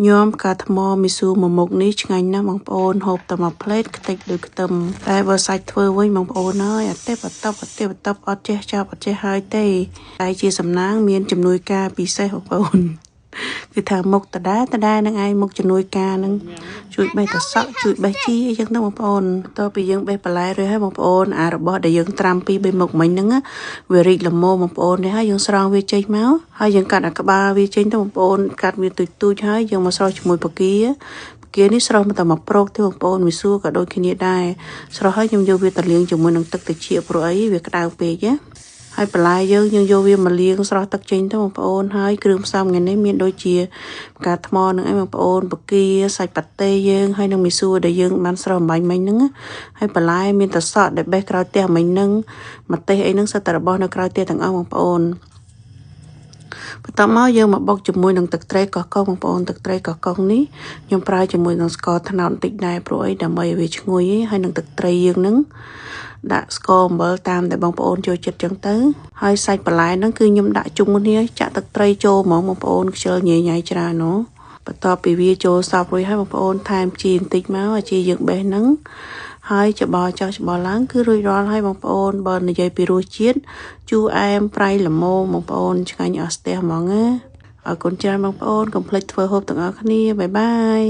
ញោមកាថ្មមីស៊ូមួយមុខនេះឆ្ងាញ់ណាស់បងប្អូនហូបតែមួយផ្លេតខ្ទេចដូចខ្ទឹមតែបើសាច់ធ្វើវិញបងប្អូនអើយអត់ទេបតបអត់ចេះចាប់អត់ចេះហើយទេតែជាសំណាងមានជំនួយការពិសេសបងប្អូនគឺថាមុខតដានឹងឯងមុខជំនួយការនឹងជួយបេះតសក់ជួយបេះជីអីចឹងទៅបងប្អូនតើពីយើងបេះបន្លែរួចហើយបងប្អូនអារបស់ដែលយើងត្រាំពី3មុខមិញហ្នឹងវារីកល្មមបងប្អូននេះហើយយើងស្រង់វាចេញមកហើយយើងកាត់អាក្បាលវាចេញទៅបងប្អូនកាត់វាទូចហើយយើងមកស្រោចជាមួយបកានេះស្រោចមកតែមកប្រោកទេបងប្អូនវាសួរក៏ដូចគ្នាដែរស្រោចហើយខ្ញុំយកវាទៅលាងជាមួយនឹងទឹកត្រជាក់ព្រោះអីវាក្តៅពេកណាហើយបន្លែយើងយកវាមកលាងស្រោះទឹកចេញទៅបងប្អូនហើយគ្រឿងផ្សំថ្ងៃនេះមានដូចជាផ្កាថ្មនឹងឯងបងប្អូនបកាសាច់ប៉ាតេយើងហើយនឹងមីសួរដែលយើងបានស្រោះអំបញ្ញមិញហ្នឹងហើយបន្លែមានតសក់ដែលបេះក្រោយផ្ទះមិញហ្នឹងម្ទេសអីហ្នឹងសិតតែរបស់នៅក្រោយផ្ទះទាំងអស់បងប្អូនបន្ទាប់មកយើងមកបុកជាមួយនឹងទឹកត្រីកោះកុងបងប្អូនទឹកត្រីកោះកុងនេះខ្ញុំប្រើជាមួយនឹងស្ករត្នោតបន្តិចដែរព្រោះអីដើម្បីឲ្យវាឈ្ងុយហើយនឹងទឹកត្រីយើងហ្នឹងដាក់ស្ករអំបិលតាមដែលបងប្អូនចូលចិត្តចឹងទៅហើយសាច់បន្លែហ្នឹងគឺខ្ញុំដាក់ជុំគ្នាចាក់ទឹកត្រីចូលហ្មងបងប្អូនខ្ជិលញ៉ៃច្រើនណូបន្ទាប់ពីវាចូលសព្វរួចហើយបងប្អូនថែមជីបន្តិចមកឲ្យជីយើងបេះហ្នឹងហើយច្បល់ឡើងគឺរួចរាល់ហើយបងប្អូនបើនិយាយពីរសជាតិជូរអែមប្រៃល្មមបងប្អូនឆ្ងាញ់អស់ស្ទះហ្មងណាអរគុណច្រើនបងប្អូនកុំភ្លេចធ្វើហូបទាំងអស់គ្នាបាយបាយ